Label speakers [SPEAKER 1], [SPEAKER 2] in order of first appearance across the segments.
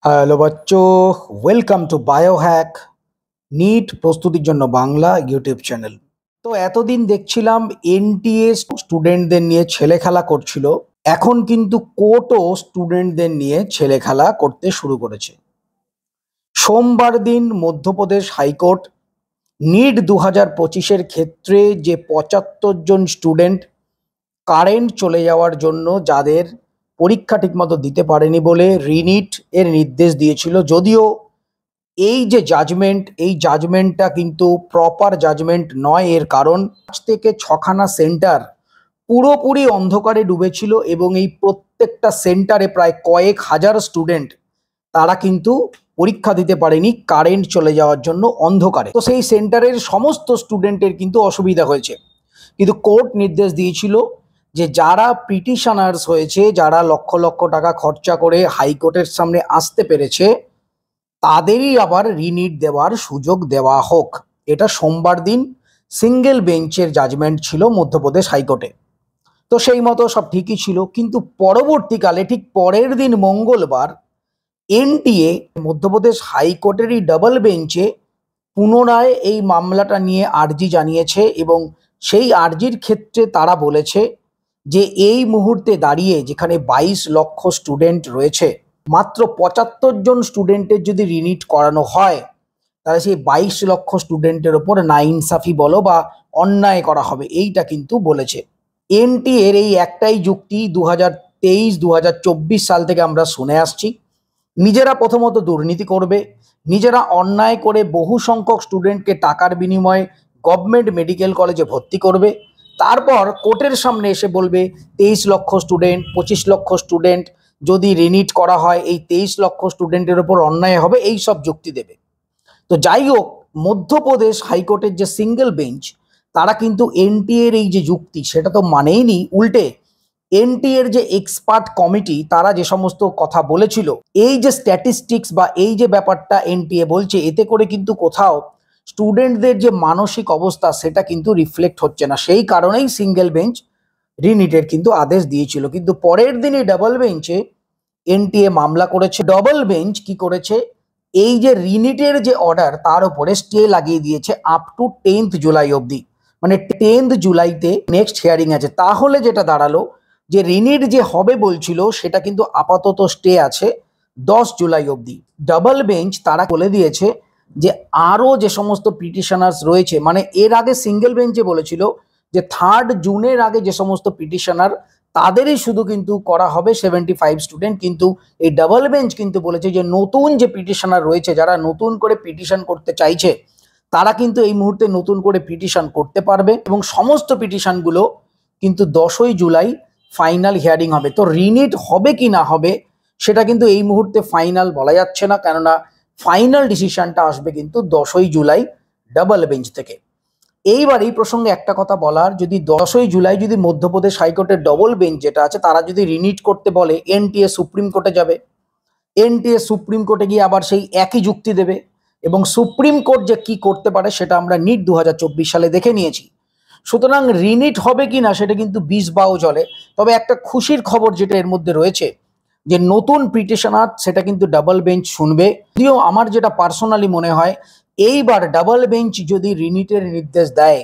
[SPEAKER 1] Hello বাচ্চো, welcome to Biohack NEET প্রস্তুতির জন্য বাংলা ইউটিউব চ্যানেল। তো এতদিন দেখছিলাম এনটিএ স্টুডেন্টদের নিয়ে ছেলে খেলা করছিল, এখন কিন্তু কোর্টও স্টুডেন্টদের নিয়ে ছেলে খেলা করতে শুরু করেছে। সোমবার দিন মধ্যপ্রদেশ হাইকোর্ট নিট 2025-এর ক্ষেত্রে যে 75 জন স্টুডেন্ট কারেন্ট চলে যাওয়ার জন্য যাদের পরীক্ষা ঠিকমতো দিতে পারেনি বলে রিনিট এর নির্দেশ দিয়েছিল, যদিও এই যে জাজমেন্ট, এই জাজমেন্টটা কিন্তু প্রপার জাজমেন্ট নয়। এর কারণ 5 থেকে 6খানা সেন্টার পুরোপুরি অন্ধকারে ডুবেছিল এবং এই প্রত্যেকটা সেন্টারে প্রায় কয়েক হাজার স্টুডেন্ট তারা কিন্তু পরীক্ষা দিতে পারেনি কারেন্ট চলে যাওয়ার জন্য অন্ধকারে। তো সেই সেন্টারের সমস্ত স্টুডেন্টের কিন্তু অসুবিধা হয়েছে, কিন্তু কোর্ট নির্দেশ দিয়েছিল যে যারা পিটিশনার্স হয়েছে, যারা লক্ষ লক্ষ টাকা খরচা করে হাইকোর্টের সামনে আসতে পেরেছে, তাদেরই আবার রিনিট দেওয়ার সুযোগ দেওয়া হোক। এটা সোমবার দিন সিঙ্গেল বেঞ্চের জাজমেন্ট ছিল মধ্যপ্রদেশ হাইকোর্টে। তো সেই মতো সব ঠিকই ছিল, কিন্তু পরবর্তীকালে ঠিক পরের দিন মঙ্গলবার এনটিএ মধ্যপ্রদেশ হাইকোর্টেরই ডাবল বেঞ্চে পুনরায় এই মামলাটা নিয়ে আর্জি জানিয়েছে এবং সেই আর্জির ক্ষেত্রে তারা বলেছে যে এই মুহূর্তে দাঁড়িয়ে যেখানে 22 লক্ষ স্টুডেন্ট রয়েছে, মাত্র 75 জন স্টুডেন্টের যদি রিনিট করানো হয়, তাহলে সেই 22 লক্ষ স্টুডেন্টের ওপর নাইনসাফি বলো বা অন্যায় করা হবে, এইটা কিন্তু বলেছে। এনটিএর এই একটাই যুক্তি 2023-2024 সাল থেকে আমরা শুনে আসছি, নিজেরা প্রথমত দুর্নীতি করবে, নিজেরা অন্যায় করে বহু সংখ্যক স্টুডেন্টকে টাকার বিনিময়ে গভর্নমেন্ট মেডিকেল কলেজে ভর্তি করবে, তারপর কোর্টের সামনে এসে বলবে 23 লক্ষ স্টুডেন্ট, 25 লক্ষ স্টুডেন্ট যদি রিনিট করা হয় এই 23 লক্ষ স্টুডেন্টের ওপর অন্যায় হবে, এই সব যুক্তি দেবে। তো যাই হোক, মধ্যপ্রদেশ হাইকোর্টের যে সিঙ্গেল বেঞ্চ তারা কিন্তু এনটিএর এই যে যুক্তি সেটা তো মানেইনি, উল্টে এনটিএর যে এক্সপার্ট কমিটি তারা যে সমস্ত কথা বলেছিল, এই যে স্ট্যাটিস্টিক্স বা এই যে ব্যাপারটা এনটিএ বলছে, এতে করে কিন্তু কোথাও স্টুডেন্টদের যে মানসিক অবস্থা সেটা কিন্তু রিফ্লেক্ট হচ্ছে না। সেই কারণেই সিঙ্গেল বেঞ্চ রিনিটের কিন্তু আদেশ দিয়েছিল, কিন্তু পরের দিনই ডাবল বেঞ্চে এনটিএ মামলা করেছে। ডাবল বেঞ্চ কি করেছে, এই যে রিনিটের যে অর্ডার তার উপরে স্টে লাগিয়ে দিয়েছে আপ টু 10th জুলাই অবধি, মানে 10th জুলাইতে নেক্সট হিয়ারিং আছে। তাহলে যেটা দাঁড়ালো যে রিনিট যে হবে বলছিল সেটা কিন্তু আপাতত স্টে আছে 10 জুলাই অবধি। ডাবল বেঞ্চ তারা বলে দিয়েছে যে আরও যে সমস্ত পিটিশনার্স রয়েছে, মানে এর আগে সিঙ্গেল বেঞ্চে বলেছিল যে 3rd জুনের আগে যে সমস্ত পিটিশনার তাদেরই শুধু কিন্তু করা হবে 75 স্টুডেন্ট, কিন্তু এই ডাবল বেঞ্চ কিন্তু বলেছে যে নতুন যে পিটিশনার রয়েছে, যারা নতুন করে পিটিশন করতে চাইছে, তারা কিন্তু এই মুহূর্তে নতুন করে পিটিশন করতে পারবে এবং সমস্ত পিটিশনগুলো কিন্তু 10ই জুলাই ফাইনাল হিয়ারিং হবে। তো রিনিট হবে কি না হবে সেটা কিন্তু এই মুহূর্তে ফাইনাল বলা যাচ্ছে না, কেননা ফাইনাল ডিসিশনটা আসবে কিন্তু 10ই জুলাই ডাবল বেঞ্চ থেকে। এইবার এই প্রসঙ্গে একটা কথা বলার, যদি 10ই জুলাই যদি মধ্যপ্রদেশ হাইকোর্টের ডবল বেঞ্চ যেটা আছে তারা যদি রিনিট করতে বলে, এনটিএ সুপ্রিম কোর্টে যাবে, এনটিএ সুপ্রিম কোর্টে গিয়ে আবার সেই একই যুক্তি দেবে এবং সুপ্রিম কোর্ট যে কি করতে পারে সেটা আমরা নিট 2024 সালে দেখে নিয়েছি। সুতরাং রিনিট হবে কি না সেটা কিন্তু 20 বাও চলে। তবে একটা খুশির খবর যেটা এর মধ্যে রয়েছে, যে নতুন পিটিশনার সেটা কিন্তু ডাবল বেঞ্চ শুনবে। যদিও আমার যেটা পার্সোনালি মনে হয়, এইবার ডাবল বেঞ্চ যদি রিনিটের নির্দেশ দেয়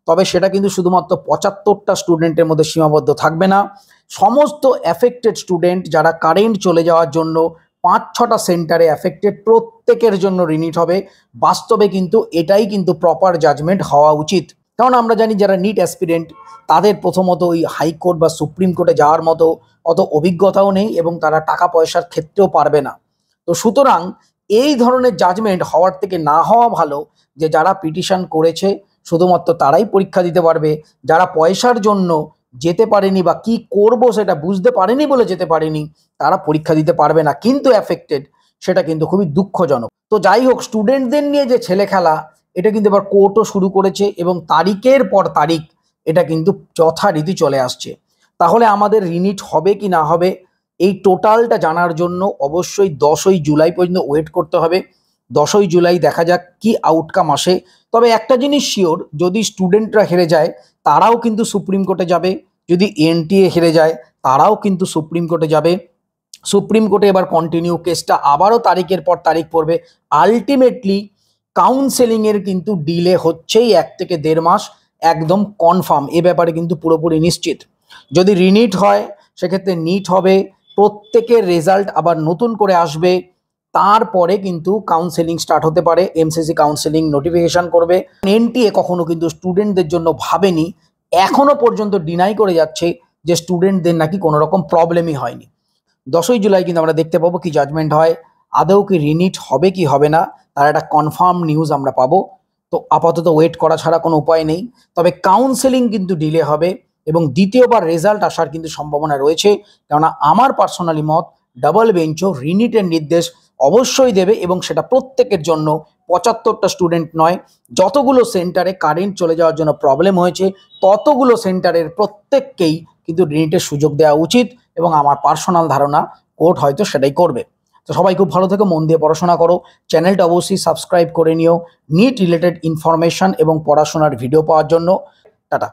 [SPEAKER 1] তবে সেটা কিন্তু শুধুমাত্র 75টা স্টুডেন্টের মধ্যে সীমাবদ্ধ থাকবে না, সমস্ত অ্যাফেক্টেড স্টুডেন্ট যারা কারেন্ট চলে যাওয়ার জন্য 5-6টা সেন্টারে অ্যাফেক্টেড, প্রত্যেকের জন্য রিনিট হবে। বাস্তবে কিন্তু এটাই কিন্তু প্রপার জাজমেন্ট হওয়া উচিত, কারণ আমরা জানি যারা নিট অ্যাসপিরেন্ট তাদের প্রথমত ওই হাইকোর্ট বা সুপ্রিম কোর্টে যাওয়ার মতো অত অভিজ্ঞতাও নেই এবং তারা টাকা পয়সার ক্ষেত্রেও পারবে না। তো সুতরাং এই ধরনের জাজমেন্ট হওয়ার থেকে না হওয়া ভালো, যে যারা পিটিশন করেছে শুধুমাত্র তারাই পরীক্ষা দিতে পারবে, যারা পয়সার জন্য যেতে পারেনি বা কি করব সেটা বুঝতে পারেনি বলে যেতে পারেনি তারা পরীক্ষা দিতে পারবে না, কিন্তু অ্যাফেক্টেড, সেটা কিন্তু খুবই দুঃখজনক। তো যাই হোক, স্টুডেন্টদের নিয়ে যে ছেলে খেলা এটা কিন্তু এবার কোর্টও শুরু করেছে এবং তারিখের পর তারিখ এটা কিন্তু যথারীতি চলে আসছে। তাহলে আমাদের রিনিট হবে কি না হবে এই টোটালটা জানার জন্য অবশ্যই 10ই জুলাই পর্যন্ত ওয়েট করতে হবে। 10ই জুলাই দেখা যাক কি আউটকাম আসে। তবে একটা জিনিস শিওর, যদি স্টুডেন্টরা হেরে যায় তারাও কিন্তু সুপ্রিম কোর্টে যাবে, যদি এনটিএ হেরে যায় তারাও কিন্তু সুপ্রিম কোর্টে যাবে। সুপ্রিম কোর্টে এবার কন্টিনিউ কেসটা, আবারও তারিখের পর তারিখ পড়বে। আলটিমেটলি কাউন্সেলিংয়ের কিন্তু ডিলে হচ্ছেই 1 থেকে 1.5 মাস, একদম কনফার্ম। এ ব্যাপারে কিন্তু পুরোপুরি নিশ্চিত। যদি রিনিট হয় সেক্ষেত্রে নিট হবে, প্রত্যেকের রেজাল্ট আবার নতুন করে আসবে, তারপরে কিন্তু কাউন্সেলিং স্টার্ট হতে পারে, এমসিসি কাউন্সেলিং নোটিফিকেশন করবে। এনটিএ কখনো কিন্তু স্টুডেন্টদের জন্য ভাবেনি, এখনো পর্যন্ত ডিনাই করে যাচ্ছে যে স্টুডেন্টদের নাকি কোনো রকম প্রবলেমই হয়নি। 10ই জুলাই কিন্তু আমরা দেখতে পাবো কি জাজমেন্ট হয়, আদৌ কি রিনিট হবে কি হবে না, তার একটা কনফার্ম নিউজ আমরা পাবো। তো আপাতত ওয়েট করা ছাড়া কোনো উপায় নেই। তবে কাউন্সেলিং কিন্তু ডিলে হবে এবং দ্বিতীয়বার রেজাল্ট আসার কিন্তু সম্ভাবনা রয়েছে, কেননা আমার পার্সোনালি মত ডাবল বেঞ্চও রিনিটের নির্দেশ অবশ্যই দেবে, এবং সেটা প্রত্যেকের জন্য, 75টা স্টুডেন্ট নয়, যতগুলো সেন্টারে কারেন্ট চলে যাওয়ার জন্য প্রবলেম হয়েছে ততগুলো সেন্টারের প্রত্যেককেই কিন্তু রিনিটের সুযোগ দেওয়া উচিত, এবং আমার পার্সোনাল ধারণা কোর্ট হয়তো সেটাই করবে। তো সবাই খুব ভালো থেকো, মন দিয়ে পড়াশোনা করো, চ্যানেলটা অবশ্যই সাবস্ক্রাইব করে নিও নিট রিলেটেড ইনফরমেশন এবং পড়াশোনার ভিডিও পাওয়ার জন্য। টাটা।